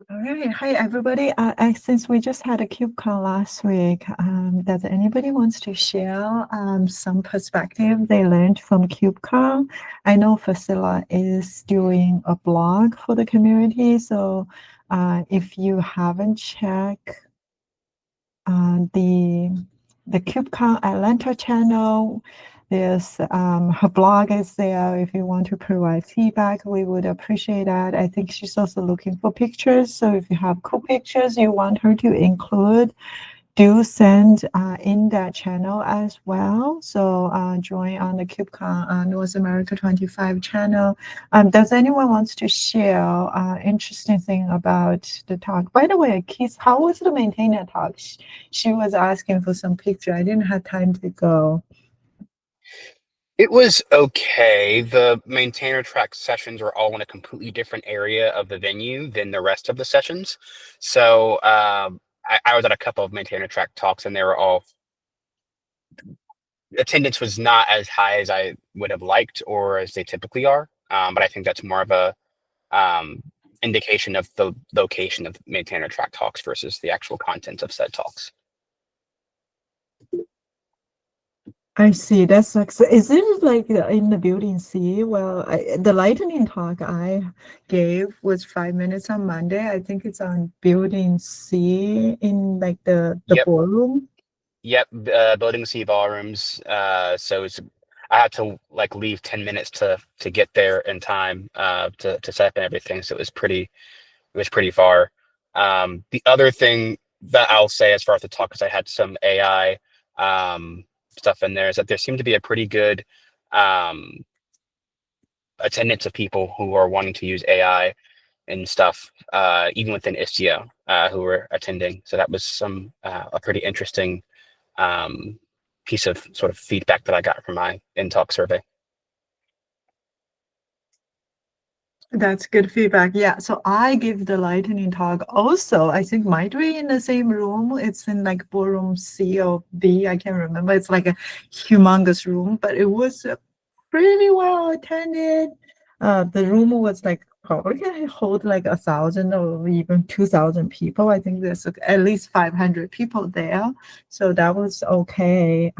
All right. Hi, everybody. Since we just had a KubeCon last week, does anybody wants to share some perspective they learned from KubeCon? I know Fasila is doing a blog for the community, so if you haven't checked the KubeCon Atlanta channel. There's her blog is there. If you want to provide feedback, we would appreciate that. I think she's also looking for pictures. So if you have cool pictures you want her to include, do send in that channel as well. So join on the KubeCon North America 25 channel. Does anyone wants to share interesting thing about the talk? By the way, Keith, how was the maintainer talk? She was asking for some picture. I didn't have time to go. It was okay. The maintainer track sessions were all in a completely different area of the venue than the rest of the sessions. So I was at a couple of maintainer track talks, and they were all attendance was not as high as I would have liked or as they typically are. But I think that's more of a um, indication of the location of maintainer track talks versus the actual content of said talks. I see. That's like, so is it like in the building C? Well, the lightning talk I gave was 5 minutes on Monday. I think it's on building C in like the Yep. ballroom. Yep, building C ballrooms. So I had to like leave 10 minutes to get there in time to set up and everything. So it was pretty far. The other thing that I'll say as far as the talk, because I had some AI stuff in there, is that there seemed to be a pretty good um, attendance of people who are wanting to use AI and stuff, even within Istio, who were attending. So that was a pretty interesting um, piece of sort of feedback that I got from my in-talk survey. That's good feedback. Yeah. So I give the lightning talk also. I think might be in the same room. It's in like ballroom C or B. I can't remember. It's like a humongous room, but it was pretty well attended. The room was like probably can hold like 1,000 or even 2,000 people. I think there's like at least 500 people there, so that was okay.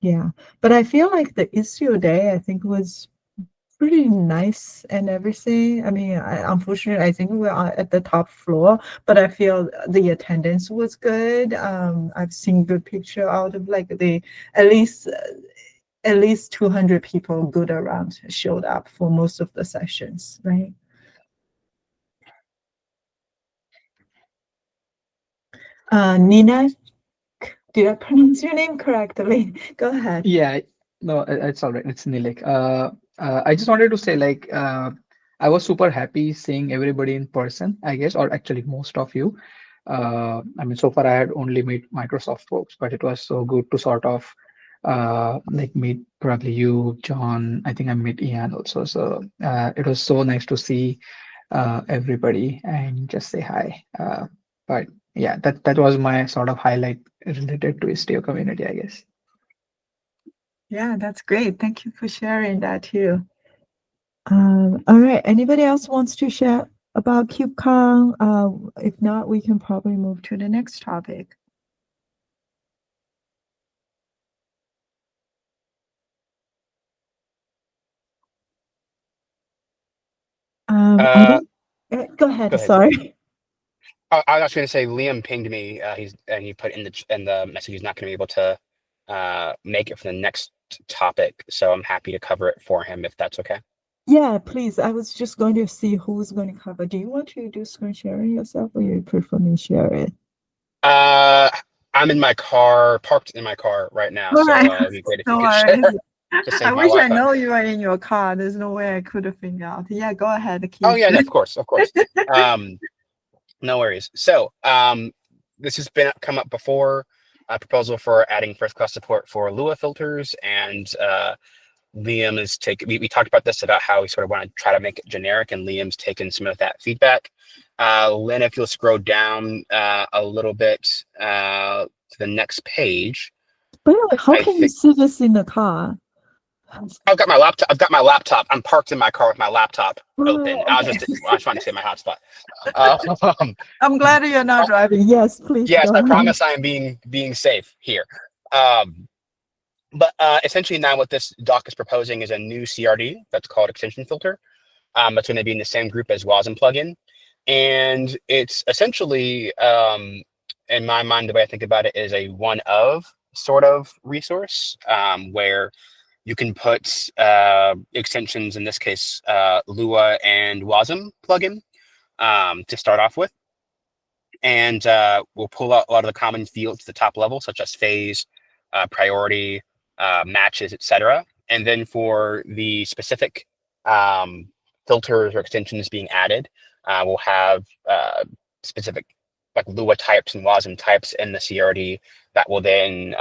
Yeah, but I feel like the issue day I think was pretty nice and everything. I mean, unfortunately, I think we're at the top floor, but I feel the attendance was good. I've seen good picture out of like the at least at least 200 people good around showed up for most of the sessions, right? Nina, did I pronounce your name correctly? Go ahead. Yeah, no, it's all right. It's Nilik. I just wanted to say, like, I was super happy seeing everybody in person, I guess, or actually most of you. I mean, so far I had only met Microsoft folks, but it was so good to sort of like meet probably you, John. I think I met Ian also. So it was so nice to see everybody and just say hi. But yeah, that was my sort of highlight related to Istio community, I guess. Yeah, that's great. Thank you for sharing that too. All right. Anybody else wants to share about KubeCon? If not, we can probably move to the next topic. I Uh, don't. Go Go ahead. ahead. Sorry. I was going to say Liam pinged me. He put in the message he's not going to be able to make it for the next topic, so I'm happy to cover it for him if that's okay. Yeah, please. I was just going to see who's going to cover. Do you want to do screen sharing yourself, or you prefer me share it? Uh, I'm in my car, parked in my car right now, All so right. it'd be great if you No could share worries. to I save my wish I Wi-Fi. know you are in your car. There's no way I could have figured out. Yeah, go ahead, Oh Keith. yeah, no, of course, of course. Um, no worries. So, this has been come up before. A proposal for adding first class support for Lua filters, and Liam is taking. We talked about this about how we sort of want to try to make it generic, and Liam's taken some of that feedback. Lynn, if you'll scroll down a little bit to the next page, By the way, how I can you think see this in the car? I've got my laptop. I've got my laptop. I'm parked in my car with my laptop open. Oh, okay. I was trying to say my hotspot. Um, I'm glad you're not driving. Yes, please yes, go I ahead. promise I am being safe here. Um, but essentially now what this doc is proposing is a new CRD that's called extension filter. That's going to be in the same group as WASM plugin. And it's essentially, in my mind, the way I think about it is a one of sort of resource where you can put extensions, in this case, Lua and WASM plugin to start off with. And we'll pull out a lot of the common fields to the top level, such as phase, priority, matches, etc. And then for the specific filters or extensions being added, we'll have specific like Lua types and WASM types in the CRD that will then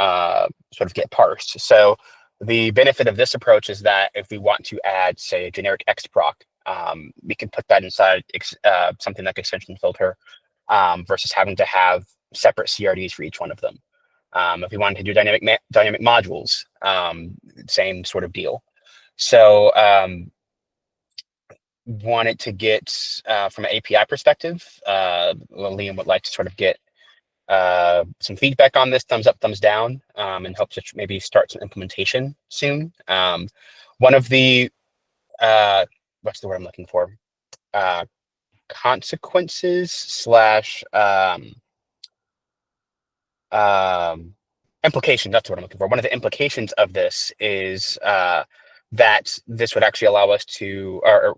sort of get parsed. So the benefit of this approach is that if we want to add, say, a generic xproc, we can put that inside something like extension filter versus having to have separate CRDs for each one of them. If we wanted to do dynamic modules, same sort of deal. So wanted to get from an API perspective, Liam would like to sort of get some feedback on this, thumbs up, thumbs down, and hope to maybe start some implementation soon. One of the what's the word I'm looking for? Consequences slash implications. That's what I'm looking for. One of the implications of this is that this would actually allow us to, or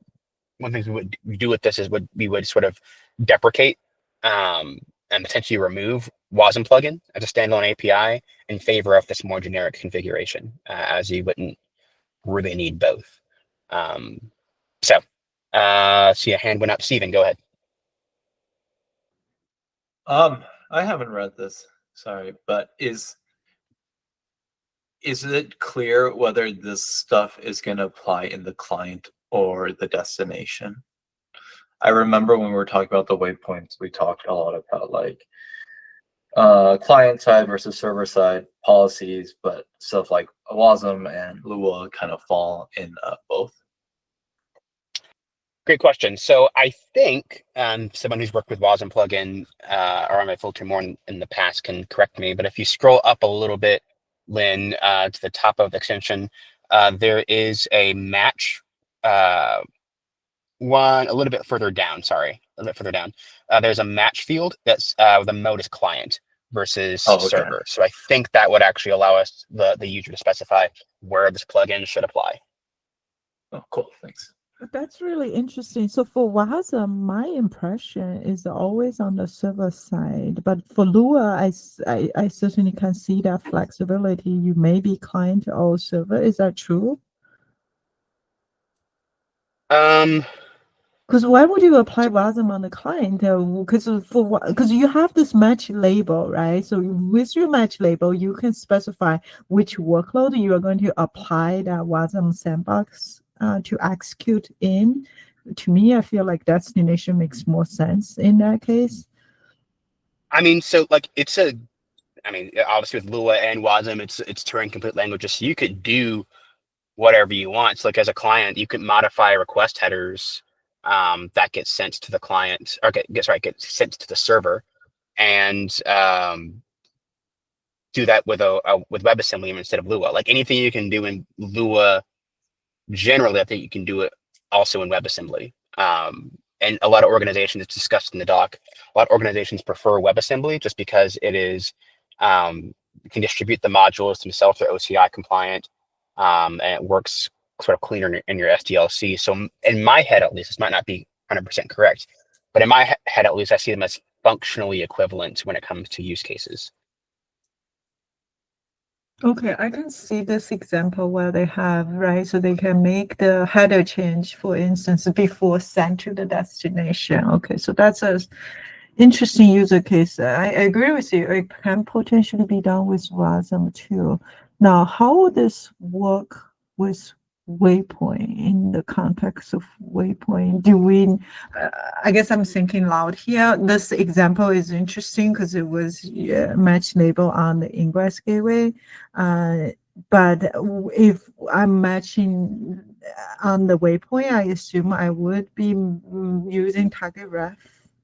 one thing we would do with this is we would sort of deprecate and potentially remove WASM plugin as a standalone API in favor of this more generic configuration, as you wouldn't really need both. So see a hand went up. Steven, go ahead. I haven't read this, sorry, but is it clear whether this stuff is going to apply in the client or the destination? I remember when we were talking about the waypoints, we talked a lot about like client side versus server side policies, but stuff like WASM and Lua kind of fall in both. Great question. So I think someone who's worked with WASM plugin or on my filter more in the past can correct me, but if you scroll up a little bit, Lynn, to the top of the extension, there is a match one a little bit further down. Sorry, a little bit further down. There's a match field that's the mode is client versus server. So I think that would actually allow us, the user, to specify where this plugin should apply. Oh, cool. Thanks. That's really interesting. So for WASM, my impression is always on the server side, but for Lua, I certainly can see that flexibility. You may be client or server. Is that true? Because why would you apply WASM on the client? Because you have this match label, right? So with your match label, you can specify which workload you are going to apply that WASM sandbox to execute in. To me, I feel like destination makes more sense in that case. I mean, so like obviously with Lua and WASM, it's Turing complete languages. So you could do whatever you want. So like as a client, you can modify request headers that get sent to the client, or get sent to the server, and do that with with WebAssembly instead of Lua. Like anything you can do in Lua, generally, I think you can do it also in WebAssembly. And a lot of organizations, it's discussed in the doc, a lot of organizations prefer WebAssembly just because it is you can distribute the modules themselves. They're OCI compliant, and it works sort of cleaner in your SDLC. So in my head, at least, this might not be 100% correct, but in my head, at least, I see them as functionally equivalent when it comes to use cases. Okay, I can see this example where they have, right? So they can make the header change, for instance, before sent to the destination. Okay, so that's a interesting user case. I agree with you. It can potentially be done with WASM too. Now, how would this work with waypoint in the context of waypoint? Do we, I guess I'm thinking loud here. This example is interesting because it was match label on the ingress gateway. But if I'm matching on the waypoint, I assume I would be using target ref,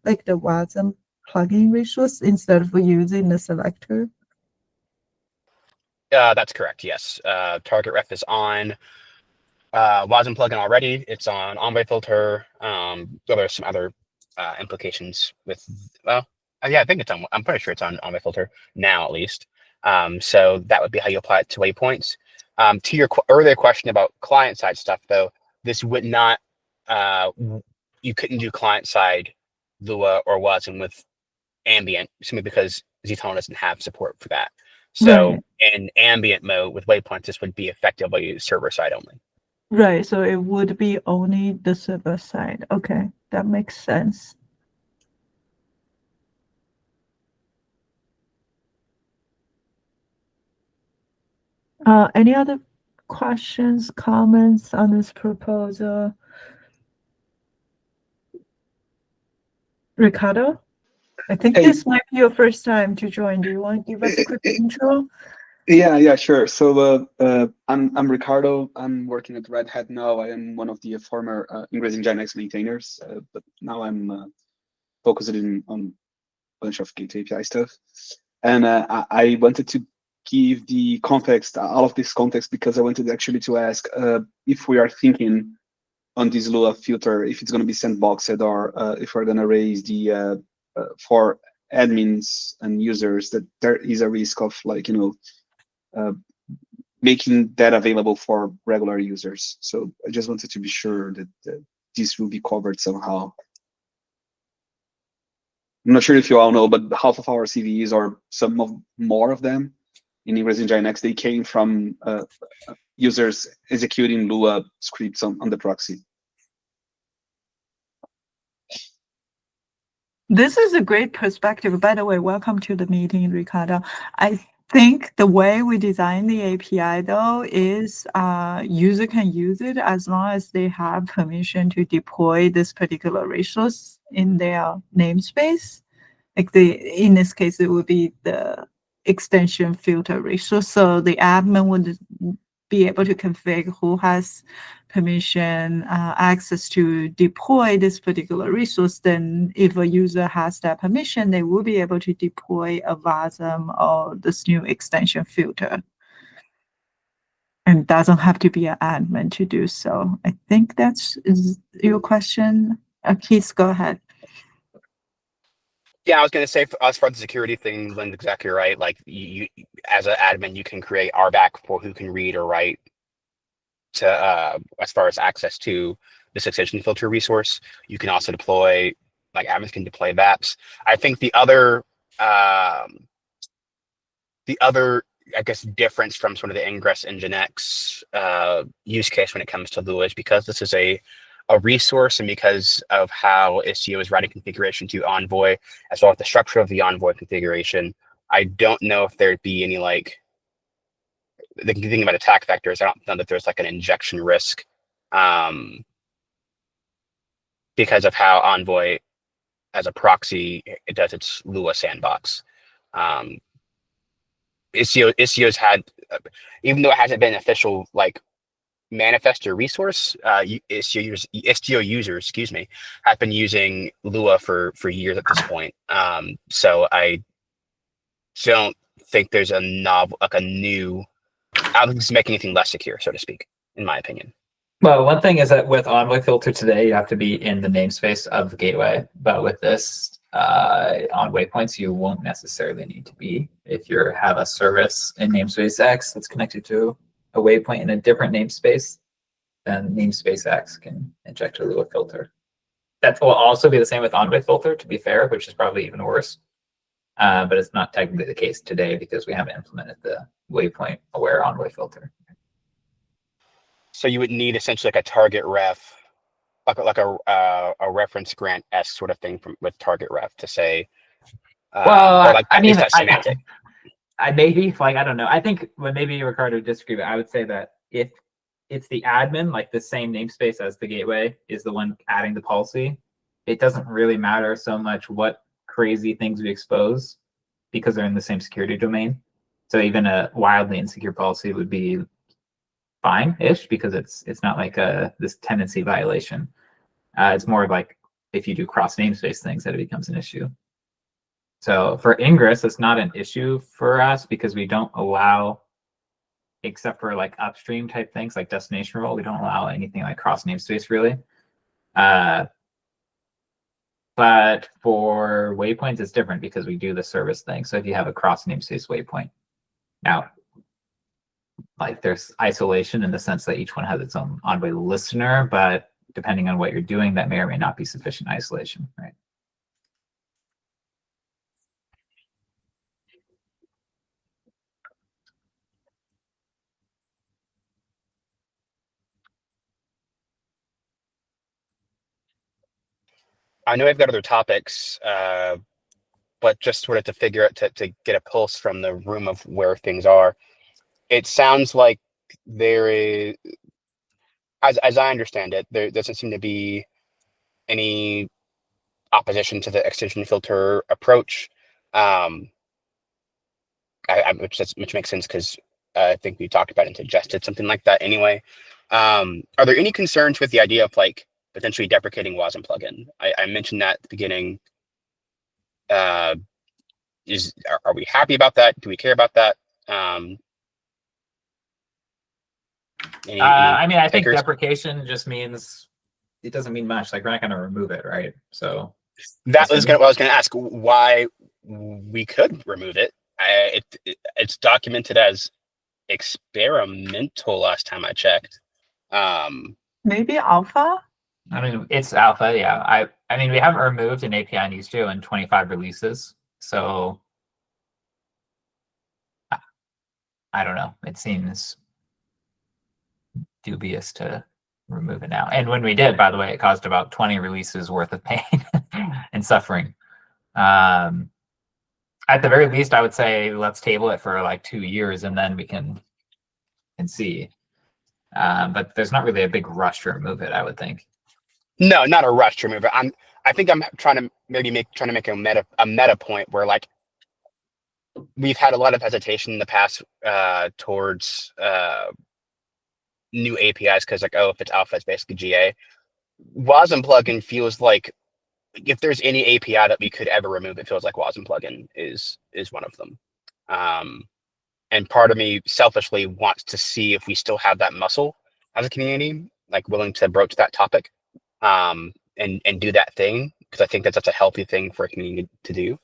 like the WASM plugin resource, instead of using the selector. That's correct. Yes. Target ref is on WASM plugin already. It's on Envoy filter. There's some other implications with. Well, yeah, I think it's on. I'm pretty sure it's on Envoy filter now, at least. So that would be how you apply it to waypoints. To your earlier question about client side stuff, though, this would not. You couldn't do client side Lua or WASM with ambient simply because Ztone doesn't have support for that. So Right. in ambient mode with waypoints, this would be effectively server side only. Right, so it would be only the server side. Okay, that makes sense. Any other questions, comments on this proposal? Ricardo, I think Hey. this might be your first time to join. Do you want to give us a quick intro? Yeah, sure. So I'm Ricardo. I'm working at Red Hat now. I am one of the former Ingress Nginx maintainers, but now I'm focused on a bunch of Git API stuff. And I wanted to give the context, all of this context, because I wanted actually to ask if we are thinking on this Lua filter, if it's going to be sandboxed, or if we're going to raise the for admins and users that there is a risk of, like, making that available for regular users. So I just wanted to be sure that this will be covered somehow. I'm not sure if you all know, but half of our CVEs, or more of them in Ingress Nginx, they came from users executing Lua scripts on the proxy. This is a great perspective. By the way, welcome to the meeting, Ricardo. I think the way we design the API, though, is user can use it as long as they have permission to deploy this particular resource in their namespace. Like in this case, it would be the extension filter resource. So the admin would be able to configure who has permission access to deploy this particular resource. Then if a user has that permission, they will be able to deploy a WASM or this new extension filter. And doesn't have to be an admin to do so. I think that's your question. Keith, go ahead. Yeah, I was going to say, as far as the security thing, Lynn's exactly right. Like, you as an admin, you can create RBAC for who can read or write to as far as access to this extension filter resource. You can also deploy, like, admins can deploy VAPs. I think the other I guess difference from sort of the Ingress Nginx use case when it comes to Lua is because this is a resource, and because of how Istio is writing configuration to Envoy, as well as the structure of the Envoy configuration, I don't know if there'd be any, like, the thing about attack vectors, I don't know that there's like an injection risk because of how Envoy as a proxy, it does its Lua sandbox. Istio's had, even though it hasn't been an official, like, manifest or resource, Istio users, excuse me, have been using Lua for years at this point. So I don't think there's a novel, like a new, I don't think this is making anything less secure, so to speak, in my opinion. Well, one thing is that with Envoy filter today, you have to be in the namespace of the gateway. But with this on waypoints, you won't necessarily need to be. If you have a service in namespace X that's connected to a waypoint in a different namespace, then namespace X can inject a Lua filter. That will also be the same with Envoy filter, to be fair, which is probably even worse. But it's not technically the case today because we haven't implemented the waypoint aware Envoy filter. So you would need essentially like a target ref, like a reference grant-esque sort of thing with target ref to say, well, or like, I mean, is that semantic? I maybe, like, I don't know. I think when maybe Ricardo disagree, but I would say that if it's the admin, like the same namespace as the gateway, is the one adding the policy, it doesn't really matter so much what crazy things we expose because they're in the same security domain. So even a wildly insecure policy would be fine-ish because it's not like this tendency violation. It's more like if you do cross namespace things that it becomes an issue. So for Ingress, it's not an issue for us because we don't allow, except for like upstream type things like destination role, we don't allow anything like cross namespace really. But for waypoints, it's different because we do the service thing. So if you have a cross namespace waypoint, now, like there's isolation in the sense that each one has its own Envoy listener, but depending on what you're doing, that may or may not be sufficient isolation, right? I know I've got other topics, but just sort of to figure out to get a pulse from the room of where things are. It sounds like there is, as I understand it, there doesn't seem to be any opposition to the extension filter approach, which makes sense because I think we talked about and suggested something like that anyway. Are there any concerns with the idea of like potentially deprecating WASM plugin? I mentioned that at the beginning. Are we happy about that? Do we care about that? I mean, I think takers? deprecation just means it doesn't mean much. Like we're not going to remove it, right? So that was what I was going to ask. Why we could remove it? It's documented as experimental last time I checked. Maybe alpha? I mean, it's alpha, yeah. I mean, we haven't removed an API in Istio in 25 releases, so I don't know. It seems dubious to remove it now. And when we did, by the way, it caused about 20 releases worth of pain and suffering. At the very least, I would say let's table it for like 2 years and then we can see. But there's not really a big rush to remove it, I would think. No, not a rush to remove it. I think I'm trying to make a meta point where like we've had a lot of hesitation in the past towards new APIs because like, oh, if it's alpha, it's basically GA. WASM plugin feels like if there's any API that we could ever remove, it feels like WASM plugin is one of them. And part of me selfishly wants to see if we still have that muscle as a community, like willing to broach that topic and do that thing, because I think that's a healthy thing for a community to do.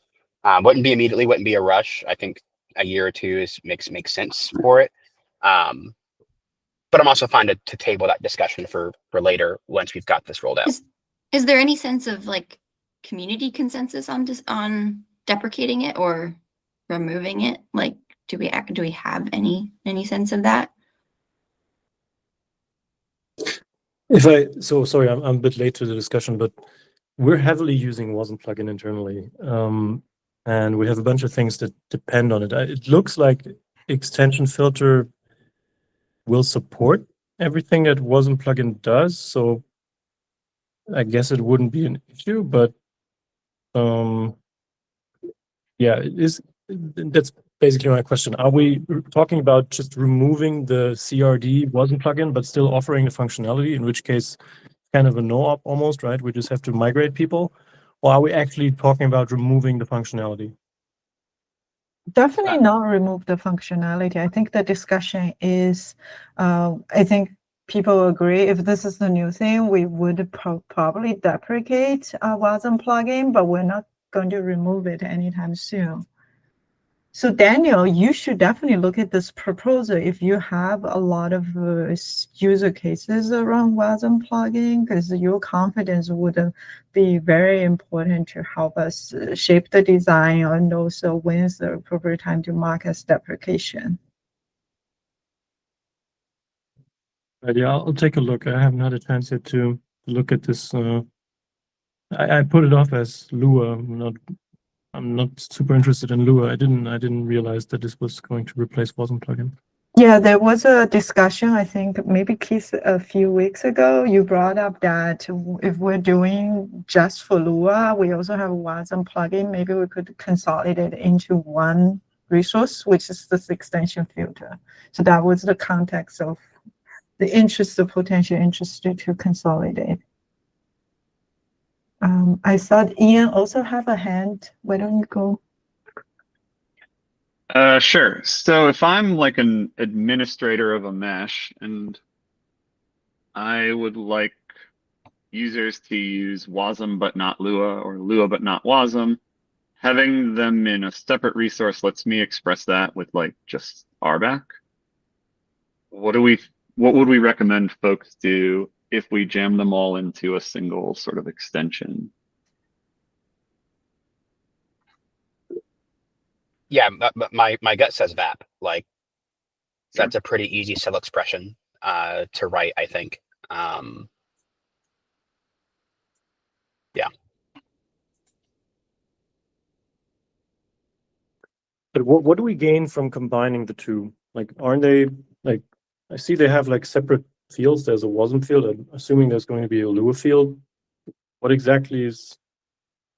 Wouldn't be immediately, wouldn't be a rush. I think a year or two makes sense for it. But I'm also fine to table that discussion for later once we've got this rolled out. Is there any sense of like community consensus on deprecating it or removing it? Like, do we have any sense of that? Sorry, I'm a bit late to the discussion, but we're heavily using WASM plugin internally, and we have a bunch of things that depend on it. It looks like extension filter will support everything that WASM plugin does, so I guess it wouldn't be an issue. But yeah, that's basically my question. Are we talking about just removing the CRD WASM plugin, but still offering the functionality, in which case kind of a no-op almost, right? We just have to migrate people. Or are we actually talking about removing the functionality? Definitely not remove the functionality. I think the discussion is, I think people agree if this is the new thing, we would probably deprecate WASM plugin, but we're not going to remove it anytime soon. So Daniel, you should definitely look at this proposal if you have a lot of user cases around WASM plugin, because your confidence would be very important to help us shape the design and also when is the appropriate time to mark as deprecation. Right, yeah, I'll take a look. I haven't had a chance yet to look at this. I put it off as Lua. I'm not super interested in Lua. I didn't realize that this was going to replace WASM plugin. Yeah, there was a discussion, I think maybe Keith a few weeks ago, you brought up that if we're doing just for Lua, we also have a WASM plugin, maybe we could consolidate it into one resource, which is this extension filter. So that was the context of the interest, the potential interest to consolidate. I thought Ian also have a hand. Why don't you go? Sure. So if I'm like an administrator of a mesh and I would like users to use WASM but not Lua, or Lua but not WASM, having them in a separate resource lets me express that with like just RBAC. What would we recommend folks do if we jam them all into a single sort of extension? Yeah, my gut says VAP. Like, Sure. that's a pretty easy cell expression to write, I think. Yeah. But what do we gain from combining the two? Like, aren't they like? I see they have like separate fields. There's a WASM field. I'm assuming there's going to be a Lua field. What exactly is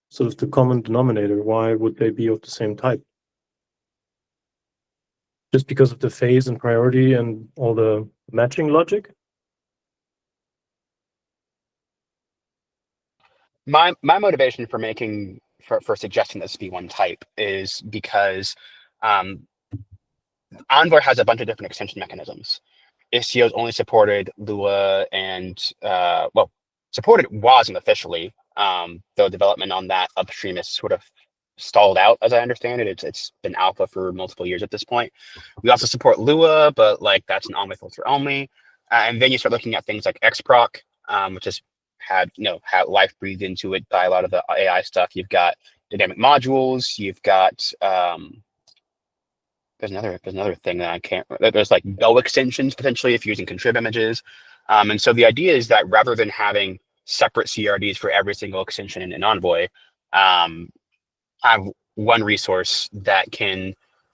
sort of the common denominator? Why would they be of the same type? Just because of the phase and priority and all the matching logic? My motivation for for suggesting this be one type is because Envoy has a bunch of different extension mechanisms. Istio's only supported Lua and well, supported WASM officially, though development on that upstream is sort of stalled out, as I understand it. It's been alpha for multiple years at this point. We also support Lua, but like that's an Envoy filter only. And then you start looking at things like XProc, which has had life breathed into it by a lot of the AI stuff. You've got dynamic modules. You've got there's another thing that I can't. There's like Go extensions potentially if you're using contrib images. And so the idea is that rather than having separate CRDs for every single extension in Envoy, have one resource that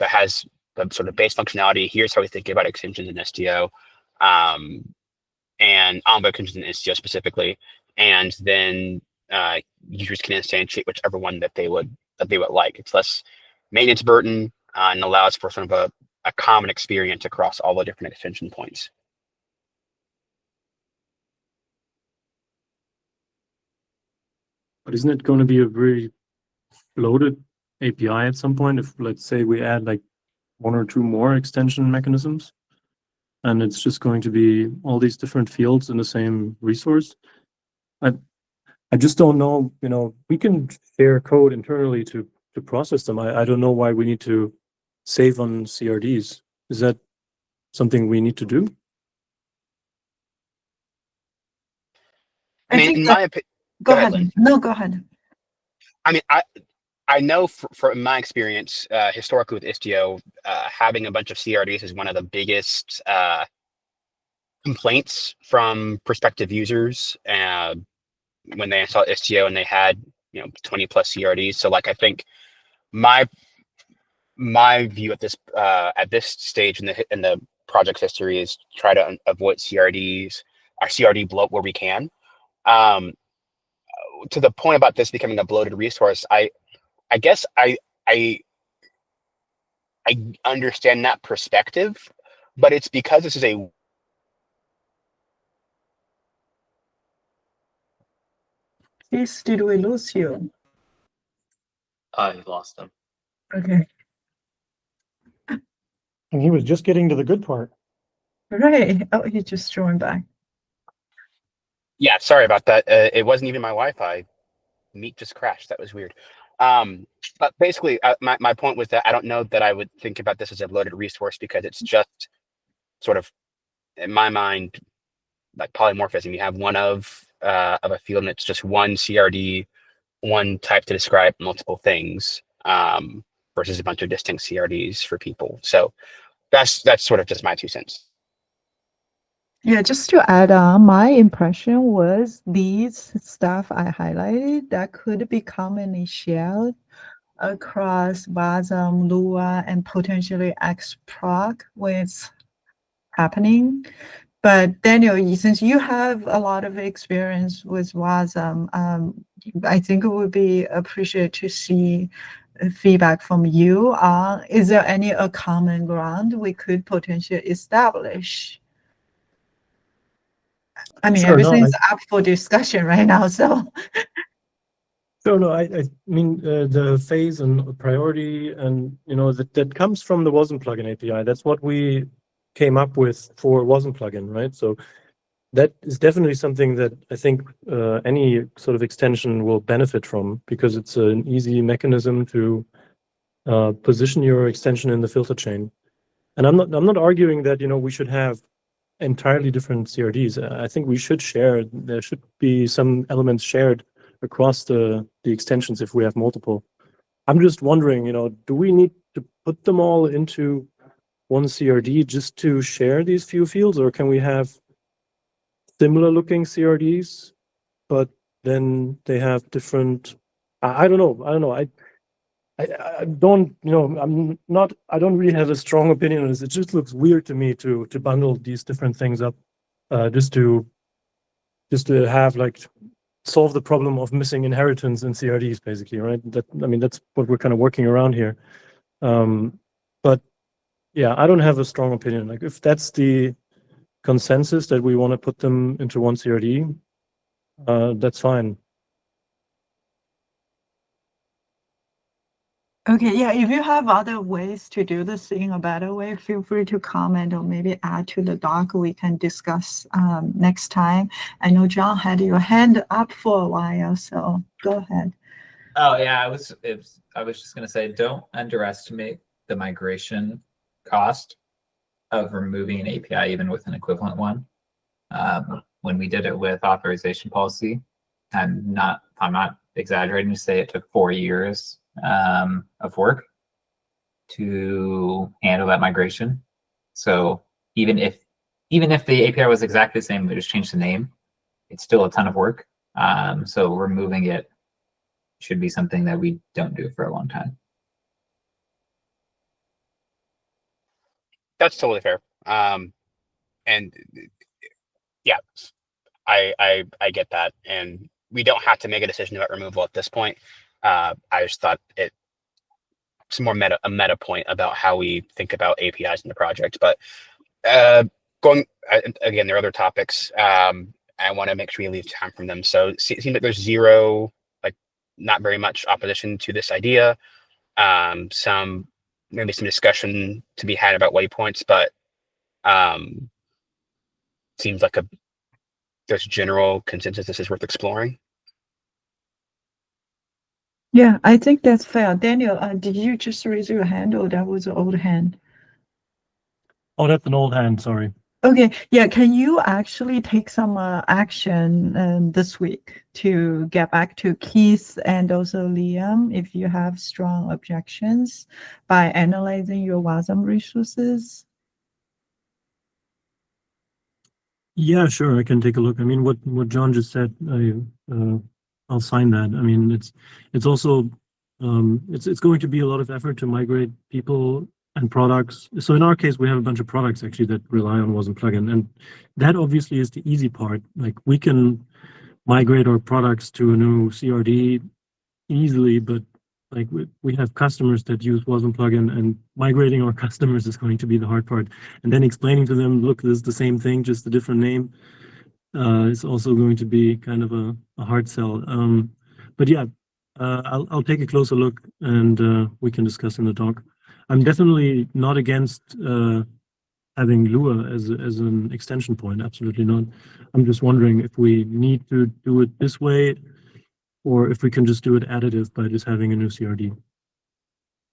has the sort of base functionality. Here's how we think about extensions in Istio, and Envoy extensions in Istio specifically, and then users can instantiate whichever one that they would like. It's less maintenance burden and allows for sort of a common experience across all the different extension points. But isn't it going to be a very loaded API at some point if, let's say, we add like one or two more extension mechanisms, and it's just going to be all these different fields in the same resource? I just don't know. We can share code internally to process them. I don't know why we need to save on CRDs. Is that something we need to do? I mean, in my opinion, Go ahead. Lynn. No, go ahead. I mean, I know from my experience historically with Istio, having a bunch of CRDs is one of the biggest complaints from prospective users when they installed Istio and they had 20 plus CRDs. So like I think my view at this stage in the project's history is try to avoid CRDs, our CRD bloat where we can. To the point about this becoming a bloated resource, I guess I understand that perspective, but it's because this is a Yes, did we lose you? I lost him. Okay. And he was just getting to the good part. Right. Oh, he just joined back. Yeah, sorry about that. It wasn't even my Wi-Fi. Meet just crashed. That was weird. But basically, my point was that I don't know that I would think about this as a bloated resource because it's just sort of, in my mind, like polymorphism. You have one of a field and it's just one CRD, one type to describe multiple things, versus a bunch of distinct CRDs for people. So that's sort of just my 2 cents. Yeah, just to add on, my impression was these stuff I highlighted that could be commonly shared across WASM, Lua, and potentially XProc when it's happening. But Daniel, since you have a lot of experience with WASM, I think it would be appreciated to see feedback from you. Is there any common ground we could potentially establish I mean, Sure, no, everything's up for discussion right now, so. Sure, no, I mean the phase and priority, and that comes from the wasm plugin API. That's what we came up with for wasm plugin, right? So that is definitely something that I think any sort of extension will benefit from, because it's an easy mechanism to position your extension in the filter chain. And I'm not arguing that we should have entirely different CRDs. I think we should share. There should be some elements shared across the extensions if we have multiple. I'm just wondering, do we need to put them all into one CRD just to share these few fields, or can we have similar looking CRDs, but then they have different? I don't know. I don't, I don't really have a strong opinion on this. It just looks weird to me to bundle these different things up, just to have solve the problem of missing inheritance in CRDs, basically, right? That's what we're kind of working around here. But yeah, I don't have a strong opinion. Like, if that's the consensus that we want to put them into one CRD, that's fine. Okay, yeah, if you have other ways to do this in a better way, feel free to comment or maybe add to the doc. We can discuss next time. I know John had your hand up for a while, so go ahead. Oh yeah, I was just gonna say, don't underestimate the migration cost of removing an API even with an equivalent one. When we did it with authorization policy, I'm not exaggerating to say it took 4 years of work to handle that migration. So even if the API was exactly the same, we just changed the name, it's still a ton of work. So removing it should be something that we don't do for a long time. That's totally fair. And yeah, I get that, and we don't have to make a decision about removal at this point. I just thought it's more a meta point about how we think about APIs in the project. But going again, there are other topics. I want to make sure we leave time from them. So it seems like there's not very much opposition to this idea. Maybe some discussion to be had about waypoints, but seems like there's general consensus this is worth exploring. Yeah, I think that's fair. Daniel, did you just raise your hand, or that was an old hand? Oh, that's an old hand, sorry. Okay, yeah, can you actually take some action this week to get back to Keith and also Liam if you have strong objections by analyzing your WASM resources? Yeah, sure, I can take a look. I mean, what John just said, I'll sign that. I mean, it's also it's going to be a lot of effort to migrate people and products. So in our case, we have a bunch of products actually that rely on WASM plugin, and that obviously is the easy part. Like, we can migrate our products to a new CRD easily, but like we have customers that use WASM plugin, and migrating our customers is going to be the hard part. And then explaining to them, look, this is the same thing, just a different name, is also going to be kind of a hard sell. But yeah, I'll take a closer look, and we can discuss in the talk. I'm definitely not against having Lua as an extension point. Absolutely not. I'm just wondering if we need to do it this way, or if we can just do it additive by just having a new CRD.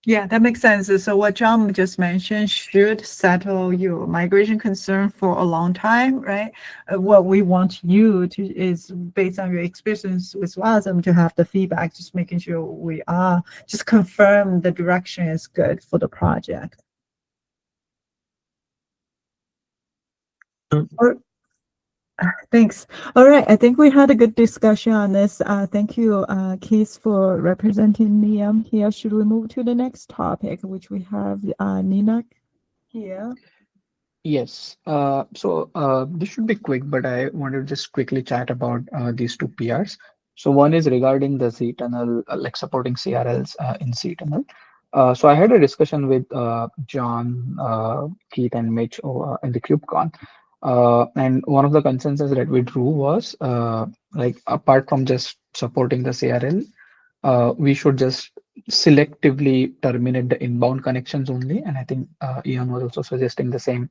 Yeah, that makes sense. So what John just mentioned should settle your migration concern for a long time, right? What we want you to is, based on your experience with WASM, to have the feedback, just making sure we are just confirm the direction is good for the project. Thanks. All right, I think we had a good discussion on this. Thank you, Keith, for representing Liam here. Should we move to the next topic, which we have Nina here? Yes. So this should be quick, but I want to just quickly chat about these two PRs. So one is regarding the cTunnel, like supporting CRLs in cTunnel. So I had a discussion with John, Keith, and Mitch in the KubeCon. And one of the consensus that we drew was like apart from just supporting the CRL, we should just selectively terminate the inbound connections only. And I think Ian was also suggesting the same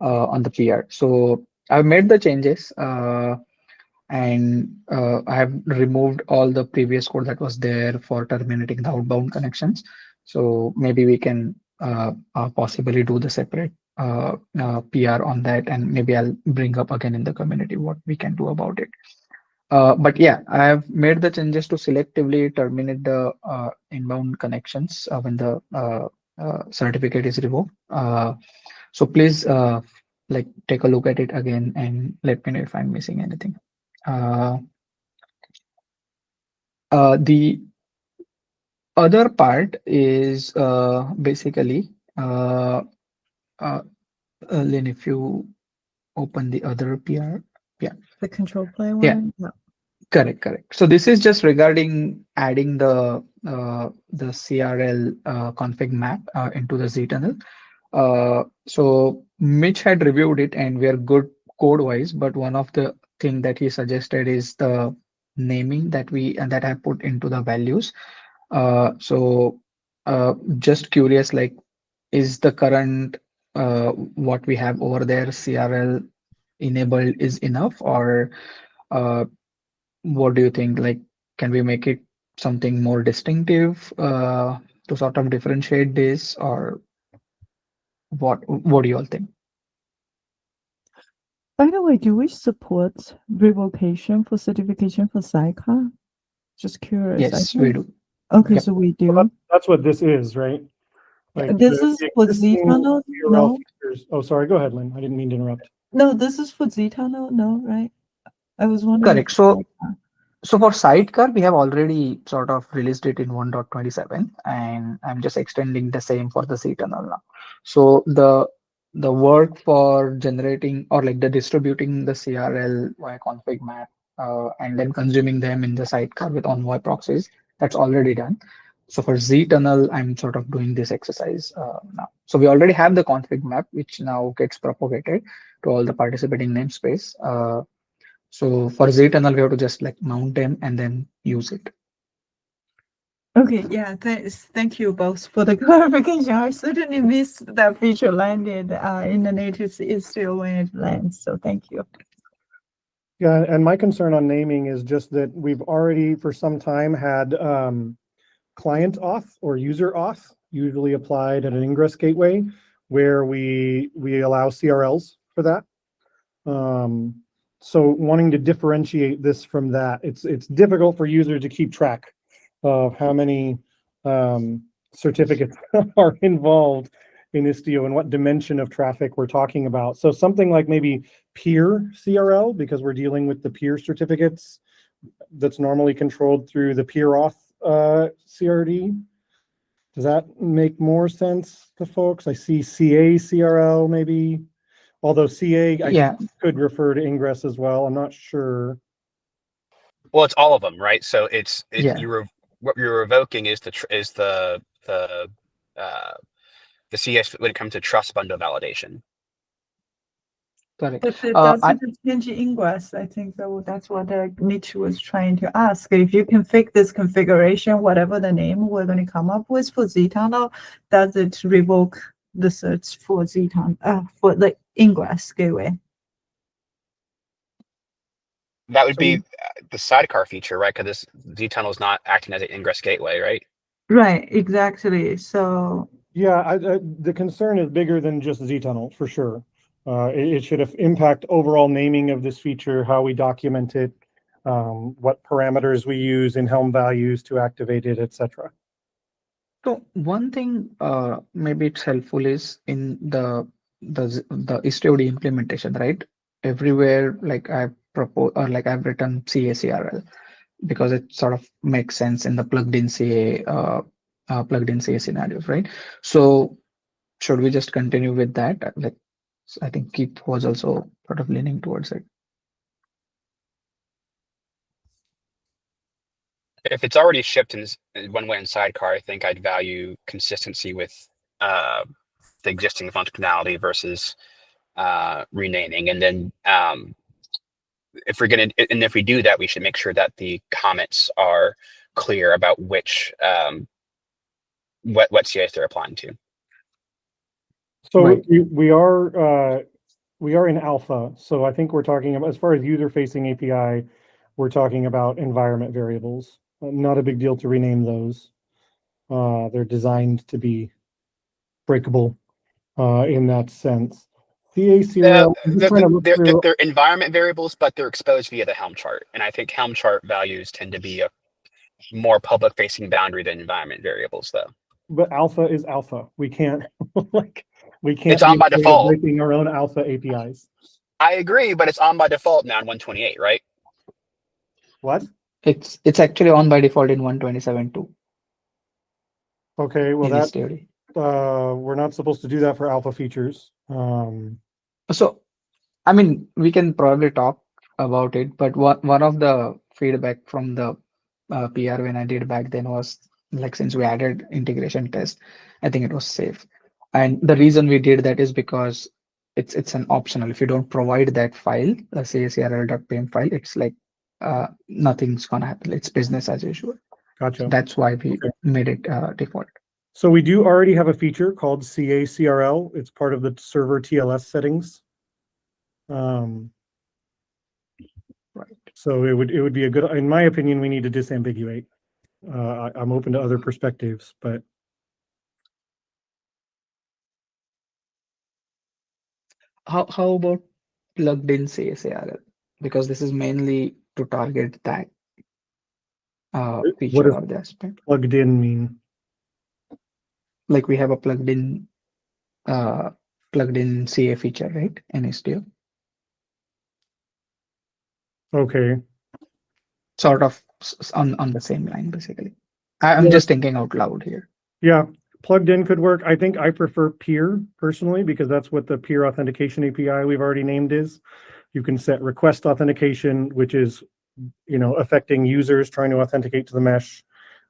on the PR. So I've made the changes and I have removed all the previous code that was there for terminating the outbound connections. So maybe we can possibly do the separate PR on that, and maybe I'll bring up again in the community what we can do about it. But yeah, I have made the changes to selectively terminate the inbound connections when the certificate is revoked. So please like take a look at it again and let me know if I'm missing anything. The other part is basically Lynn, if you open the other PR, yeah, The control plane yeah. one? Yeah. Correct. So this is just regarding adding the CRL config map into the ztunnel. So Mitch had reviewed it and we are good code wise, but one of the thing that he suggested is the naming that that I put into the values. So just curious, like, is the current what we have over there CRL enabled is enough, or uh, what do you think? Like, can we make it something more distinctive to sort of differentiate this, or what do you all think? By the way, do we support revocation for certification for sidecar? Just curious. Yes, we do. Okay, Yep. so we do. Well, that's what this is, right? Like This is for existing ztunnel? URL No, features. Oh, sorry. Go ahead, Lynn. I didn't mean to interrupt. no, this is for ztunnel. No, right? I was wondering. Correct. So for sidecar, we have already sort of released it in 1.27, and I'm just extending the same for the ctunnel now. So the work for generating or like the distributing the CRL via config map and then consuming them in the sidecar with Envoy proxies, that's already done. So for ztunnel, I'm sort of doing this exercise now. So we already have the config map, which now gets propagated to all the participating namespace. So for ztunnel, we have to just like mount them and then use it. Okay, yeah, thank you both for the clarification. I certainly missed that feature landed in the native Istio when it lands. So thank you. Yeah, and my concern on naming is just that we've already for some time had client auth or user auth usually applied at an ingress gateway where we allow CRLs for that. So wanting to differentiate this from that, it's difficult for users to keep track of how many certificates are involved in Istio and what dimension of traffic we're talking about. So something like maybe peer CRL, because we're dealing with the peer certificates that's normally controlled through the peer auth CRD. Does that make more sense to folks? I see CA CRL maybe, although CA Yeah. could refer to ingress as well. I'm not sure. Well, it's all of them, right? So Yeah. what you're revoking is the CS when it comes to trust bundle validation. Correct. But it doesn't change ingress. I think that's what Mitch was trying to ask. If you config this configuration, whatever the name we're going to come up with for ztunnel, does it revoke the search for ztunnel for the ingress gateway? That would be the sidecar feature, right? Because this ztunnel is not acting as an ingress gateway, right? Right, exactly. So yeah, the concern is bigger than just ztunnel for sure. It should impact overall naming of this feature, how we document it, what parameters we use in Helm values to activate it, etc. So one thing maybe it's helpful is in the Istio implementation, right? Everywhere, like I've proposed or like I've written CACRL because it sort of makes sense in the plugged in CA scenarios, right? So should we just continue with that? Like I think Keith was also sort of leaning towards it. If it's already shipped in one way in sidecar, I think I'd value consistency with the existing functionality versus renaming. And then if we do that, we should make sure that the comments are clear about which what CIs they're applying to. So Right. we are in alpha. So I think we're talking about, as far as user-facing API, we're talking about environment variables. Not a big deal to rename those. They're designed to be breakable in that sense. CACRL, I'm just trying to look through. They're environment variables, but they're exposed via the Helm chart. And I think Helm chart values tend to be a more public-facing boundary than environment variables, though. But alpha is alpha. We can't It's on by be default. breaking our own alpha APIs. I agree, but it's on by default now in 128, right? What? It's actually on by default in 127 too. Okay, well in that Istio. we're not supposed to do that for alpha features. So, I mean, we can probably talk about it, but one of the feedback from the PR when I did back then was like, since we added integration test, I think it was safe. And the reason we did that is because it's an optional. If you don't provide that file, let's say crl.pm file, it's like nothing's gonna happen. It's business as usual. Gotcha. So that's why we made it default. So we do already have a feature called CACRL. It's part of the server TLS settings. Right. So it would be a good, in my opinion, we need to disambiguate. I'm open to other perspectives, but How about plugged in CACRL? Because this is mainly to target that what feature does or the aspect. plugged in mean? Like we have a plugged in CA feature, right? In Istio. Okay. Sort of on the same line, basically. I'm Yeah. just thinking out loud here. Yeah, plugged in could work. I think I prefer peer personally, because that's what the peer authentication API we've already named is. You can set request authentication, which is, affecting users trying to authenticate to the mesh.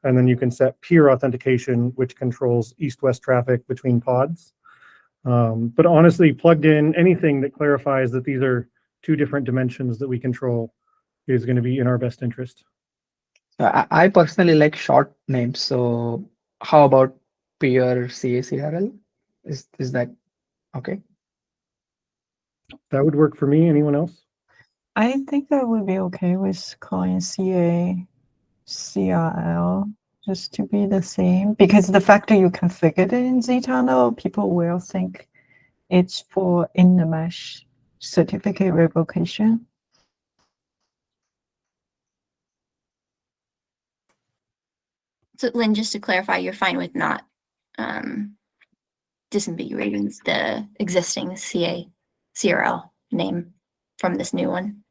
And then you can set peer authentication, which controls east-west traffic between pods. But honestly, plugged in, anything that clarifies that these are two different dimensions that we control is going to be in our best interest. I personally like short names. So how about peer CACRL? Is that okay? That would work for me. Anyone else? I think that would be okay with calling CACRL just to be the same, because the fact that you configured it in zTunnel, people will think it's for in the mesh certificate revocation. So Lynn, just to clarify, you're fine with not disambiguating the existing CRL name from this new one?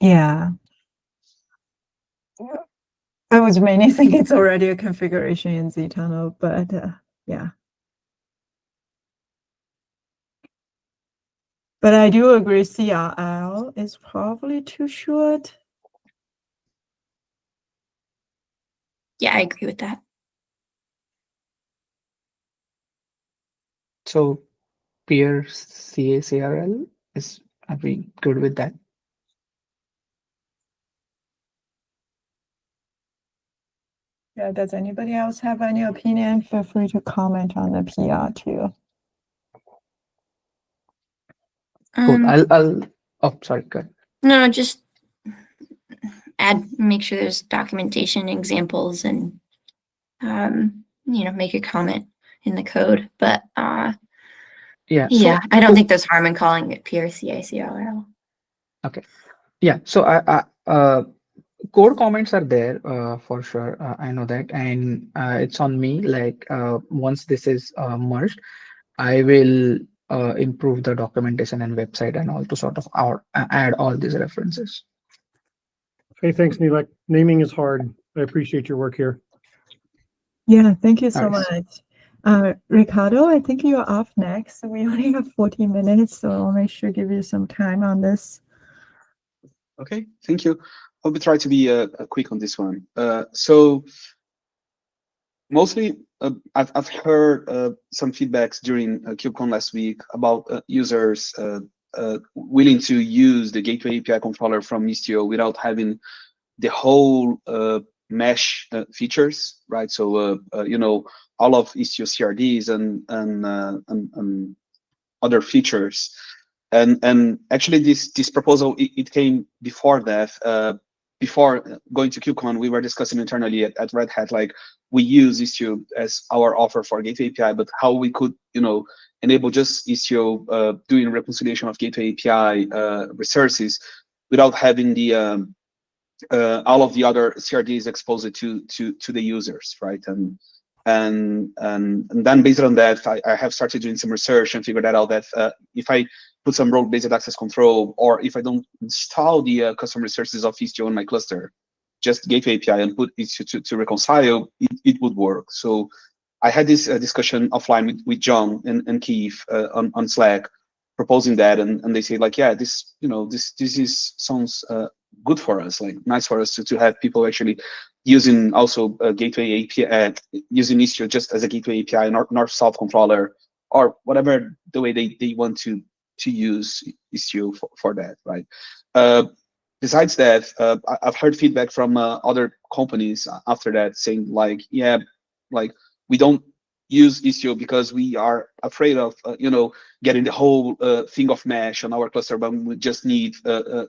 Yeah. I was mainly thinking it's already a configuration in zTunnel, but yeah. But I do agree CRL is probably too short. Yeah, I agree with that. So peer CACRL are we good with that? Yeah, does anybody else have any opinion? Feel free to comment on the PR too. Cool. I'll oh, sorry, good. No, just make sure there's documentation examples and make a comment in the code. But Yeah, I don't think there's harm in calling it peer CACRL. Okay. Yeah, so code comments are there for sure. I know that, and it's on me. Like once this is merged, I will improve the documentation and website and all to sort of add all these references. Hey, thanks, Nilek. Naming is hard. I appreciate your work here. Yeah, thank you so Nice. much. Ricardo, I think you're up next. We only have 14 minutes, so I'll make sure to give you some time on this. Okay, thank you. I'll try to be quick on this one. So mostly I've heard some feedbacks during KubeCon last week about users willing to use the gateway API controller from Istio without having the whole mesh features, right? So all of Istio CRDs and other features, and actually this proposal it came before that. Before going to KubeCon, we were discussing internally at Red Hat, like we use Istio as our offer for Gateway API, but how we could, enable just Istio doing reconciliation of Gateway API resources without having the all of the other CRDs exposed to the users, right? And then based on that, I have started doing some research and figured out that if I put some role-based access control, or if I don't install the custom resources of Istio on my cluster, just Gateway API and put Istio to reconcile, it would work. So I had this discussion offline with John and Keith on Slack, proposing that, and they say like, yeah, this sounds good for us, like nice for us to have people actually using also a gateway API, using Istio just as a gateway API, north-south controller, or whatever the way they want to use Istio for that, right? Besides that, I've heard feedback from other companies after that saying like, yeah, like we don't use Istio because we are afraid of getting the whole thing of mesh on our cluster, but we just need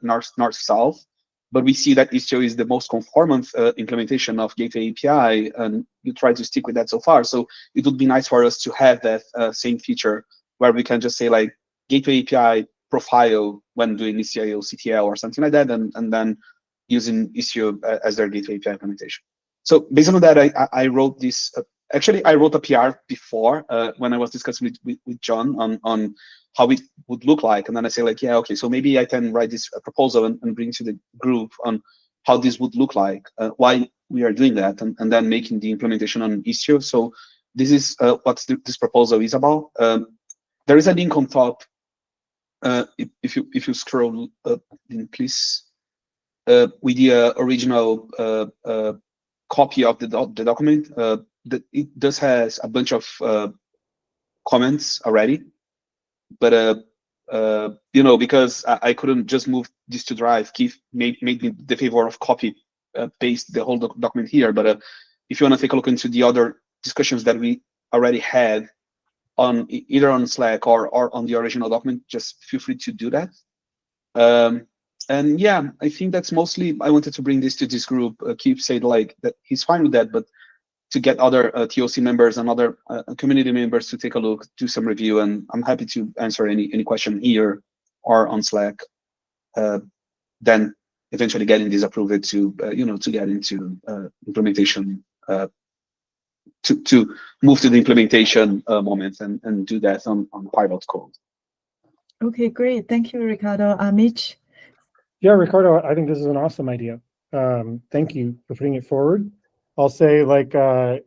north-south. But we see that Istio is the most conformant implementation of Gateway API, and you try to stick with that so far. So it would be nice for us to have that same feature where we can just say like Gateway API profile when doing Istio CTL or something like that, and then using Istio as their Gateway API implementation. So based on that, I wrote this. Actually, I wrote a PR before when I was discussing with John on how it would look like. And then I say like, yeah, okay, so maybe I can write this proposal and bring to the group on how this would look like, why we are doing that, and then making the implementation on Istio. So this is what this proposal is about. There is a link on top. If you scroll up, please, with the original copy of the document. That it does has a bunch of comments already, but because I couldn't just move this to Drive, Keith made me the favor of copy paste the whole document here. But if you want to take a look into the other discussions that we already had on either on Slack or on the original document, just feel free to do that. And yeah, I think that's mostly I wanted to bring this to this group. Keith said like that he's fine with that, but to get other TOC members and other community members to take a look, do some review, and I'm happy to answer any question here or on Slack. Then eventually getting this approved to to get into implementation, to move to the implementation moment and do that on pilot code. Okay, great. Thank you, Ricardo. Mitch? Yeah, Ricardo, I think this is an awesome idea. Thank you for putting it forward. I'll say, like,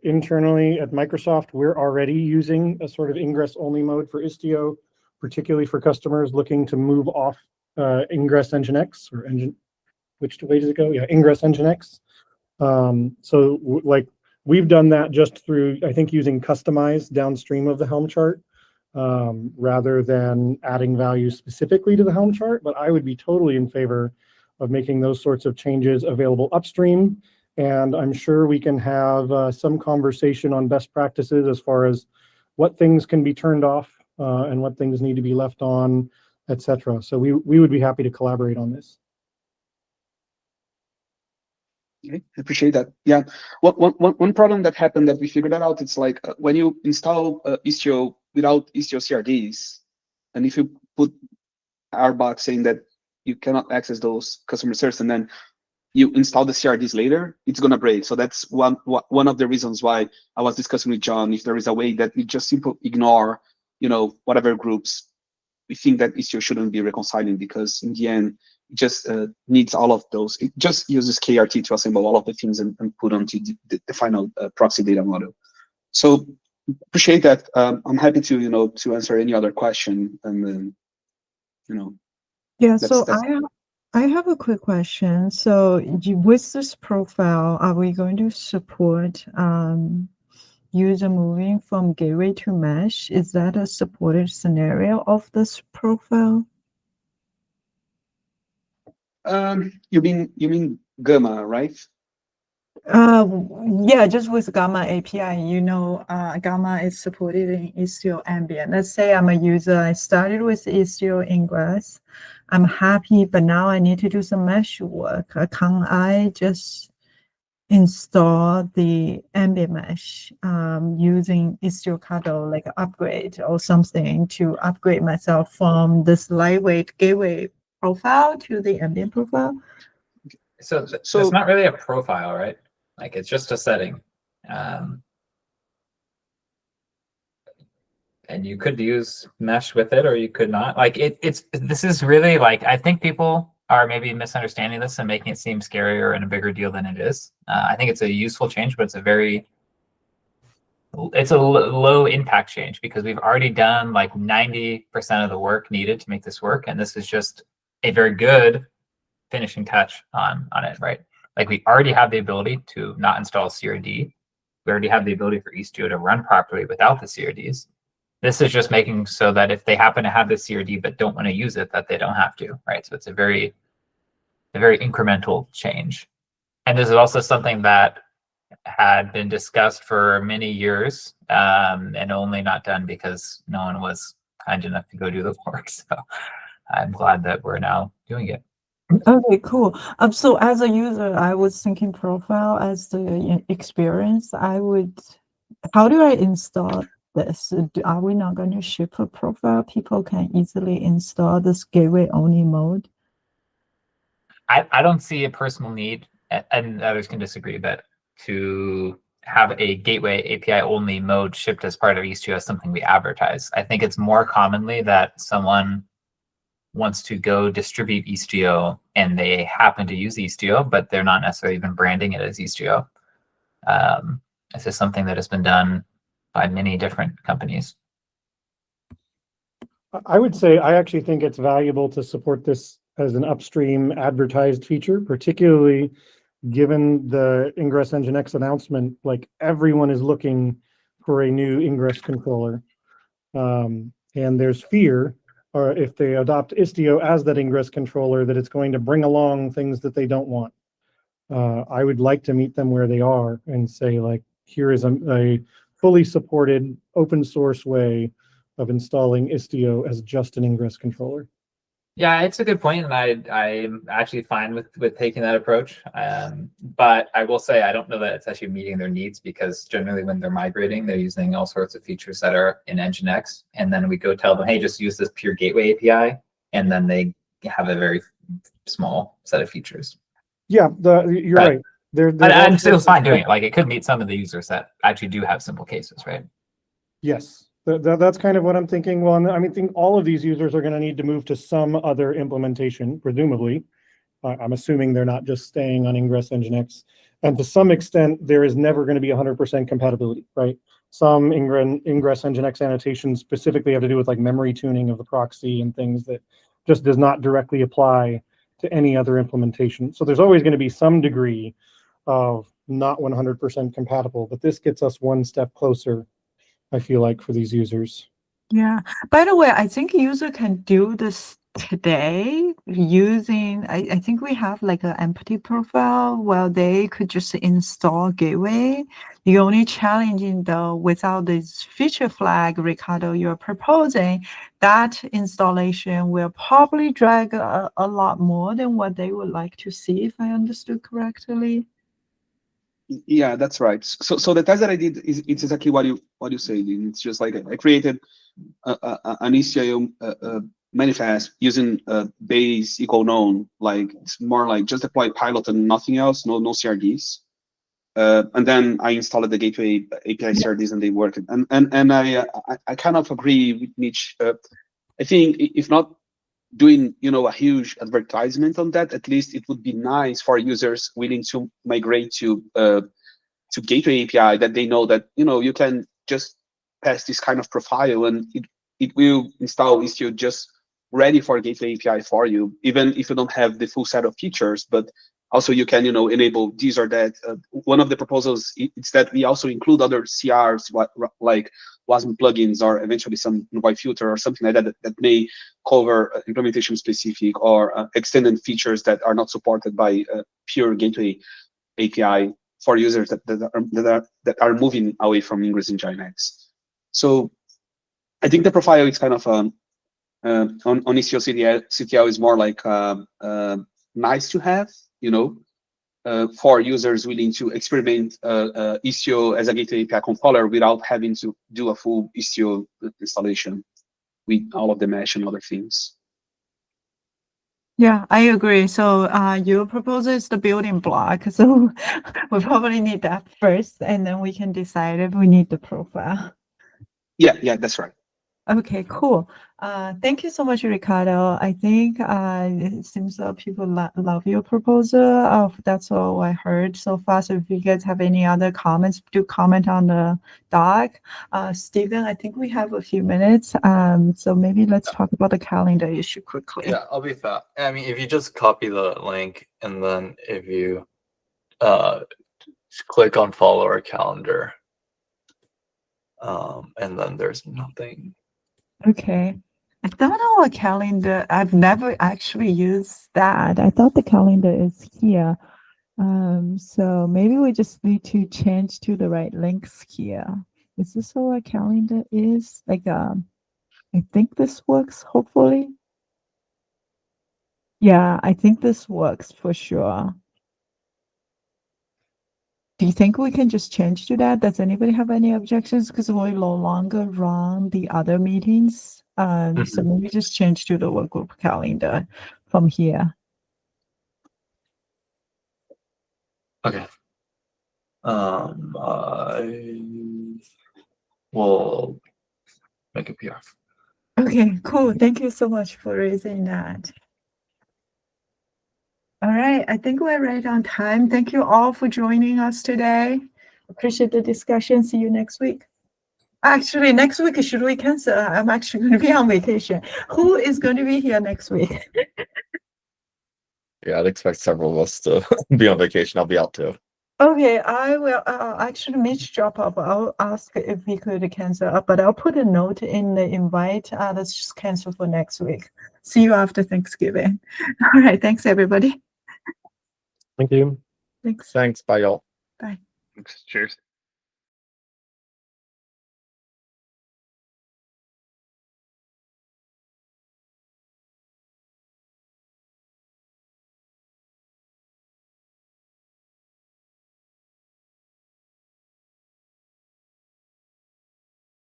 internally at Microsoft, we're already using a sort of ingress-only mode for Istio, particularly for customers looking to move off Ingress Nginx, or which way does it go? Yeah, Ingress Nginx. So, like, we've done that just through, I think, using customize downstream of the Helm chart, rather than adding values specifically to the Helm chart. But I would be totally in favor of making those sorts of changes available upstream. And I'm sure we can have some conversation on best practices as far as what things can be turned off and what things need to be left on, etc. So we would be happy to collaborate on this. Okay, I appreciate that. Yeah, one problem that happened that we figured that out, it's like when you install Istio without Istio CRDs, and if you put RBox saying that you cannot access those customer service, and then you install the CRDs later, it's gonna break. So that's one of the reasons why I was discussing with John if there is a way that we just simply ignore, whatever groups we think that Istio shouldn't be reconciling, because in the end, it just needs all of those. It just uses KRT to assemble all of the things and put onto the final proxy data model. So appreciate that. I'm happy to to answer any other question, and then Yeah, that's so I have a quick question. So with this profile, are we going to support user moving from gateway to mesh, is that a supported scenario of this profile? You mean Gamma, right? Yeah, just with Gamma API, Gamma is supported in Istio Ambient. Let's say I'm a user, I started with Istio Ingress. I'm happy, but now I need to do some mesh work. Can I just install the ambient mesh using Istio Kado, like an upgrade or something to upgrade myself from this lightweight gateway profile to the ambient profile? So it's not really a profile, right? Like it's just a setting. And you could use mesh with it or you could not. Like this is really like, I think people are maybe misunderstanding this and making it seem scarier and a bigger deal than it is. I think it's a useful change, but it's a low impact change because we've already done like 90% of the work needed to make this work. And this is just a very good finishing touch on it, right? Like we already have the ability to not install CRD. We already have the ability for Istio to run properly without the CRDs. This is just making so that if they happen to have the CRD but don't want to use it, that they don't have to, right? So it's a very incremental change. And this is also something that had been discussed for many years and only not done because no one was kind enough to go do the work. So I'm glad that we're now doing it. Okay, cool. So as a user, I was thinking profile as the experience. How do I install this? Are we not going to ship a profile? People can easily install this gateway only mode. I don't see a personal need, and others can disagree, but to have a gateway API only mode shipped as part of Istio as something we advertise. I think it's more commonly that someone wants to go distribute Istio and they happen to use Istio, but they're not necessarily even branding it as Istio. This is something that has been done by many different companies. I would say I actually think it's valuable to support this as an upstream advertised feature, particularly given the Ingress Nginx announcement. Like everyone is looking for a new Ingress controller. And there's fear, or if they adopt Istio as that Ingress controller, that it's going to bring along things that they don't want. I would like to meet them where they are and say, like, here is a fully supported open source way of installing Istio as just an Ingress controller. Yeah, it's a good point, and I'm actually fine with taking that approach. But I will say I don't know that it's actually meeting their needs because generally when they're migrating, they're using all sorts of features that are in Nginx, and then we go tell them, hey, just use this pure gateway API, and then they have a very small set of features. Yeah, you're right. I'm still fine doing it. Like it could meet some of the users that actually do have simple cases, right? Yes, that's kind of what I'm thinking. Well, I mean, think all of these users are going to need to move to some other implementation, presumably. I'm assuming they're not just staying on Ingress Nginx. And to some extent, there is never going to be 100% compatibility, right? Some Ingress Nginx annotations specifically have to do with like memory tuning of the proxy and things that just does not directly apply to any other implementation. So there's always going to be some degree of not 100% compatible, but this gets us one step closer, I feel like, for these users. Yeah. By the way, I think user can do this today using, I think we have like an empty profile where they could just install gateway. The only challenging though, without this feature flag, Ricardo, you're proposing, that installation will probably drag a lot more than what they would like to see, if I understood correctly. Yeah, that's right. So the test that I did is it's exactly what you said. It's just like I created an Istio manifest using base equal known. Like it's more like just deploy pilot and nothing else. No CRDs. And then I installed the gateway API CRDs and they work. And I kind of agree with Mitch. I think if not doing a huge advertisement on that, at least it would be nice for users willing to migrate to gateway API that they know that you can just pass this kind of profile and it will install Istio just ready for gateway API for you, even if you don't have the full set of features. But Also, you can, enable these or that. One of the proposals is that we also include other CRs, like WASM plugins, or eventually some Envoy filter or something like that that may cover implementation specific or extended features that are not supported by pure gateway API for users that are moving away from Ingress in Nginx. So I think the profile is kind of on Istio CTL is more like nice to have, for users willing to experiment Istio as a gateway API controller without having to do a full Istio installation with all of the mesh and other things. Yeah, I agree. So your proposal is the building block. So we probably need that first, and then we can decide if we need the profile. Yeah, that's right. Okay, cool. Thank you so much, Ricardo. I think it seems that people love your proposal. That's all I heard so far. So if you guys have any other comments, do comment on the doc. Stephen, I think we have a few minutes. So maybe let's talk about the calendar issue quickly. Yeah, I'll be fast. I mean, if you just copy the link and then if you click on follow our calendar, and then there's nothing. Okay. I don't know a calendar. I've never actually used that. I thought the calendar is here. So maybe we just need to change to the right links here. Is this what our calendar is? Like, I think this works, hopefully. Yeah, I think this works for sure. Do you think we can just change to that? Does anybody have any objections? Because we no longer run the other meetings. So maybe just change to the workgroup calendar from here. Okay. I will make a PR. Okay, cool. Thank you so much for raising that. All right, I think we're right on time. Thank you all for joining us today. Appreciate the discussion. See you next week. Actually, next week, should we cancel? I'm actually going to be on vacation. Who is going to be here next week? Yeah, I'd expect several of us to be on vacation. I'll be out too. Okay, I will actually Mitch drop off. I'll ask if we could cancel, but I'll put a note in the invite. Let's just cancel for next week. See you after Thanksgiving. All right, thanks everybody. Thank you. Thanks. Thanks. Bye, y'all. Bye. Thanks. Cheers.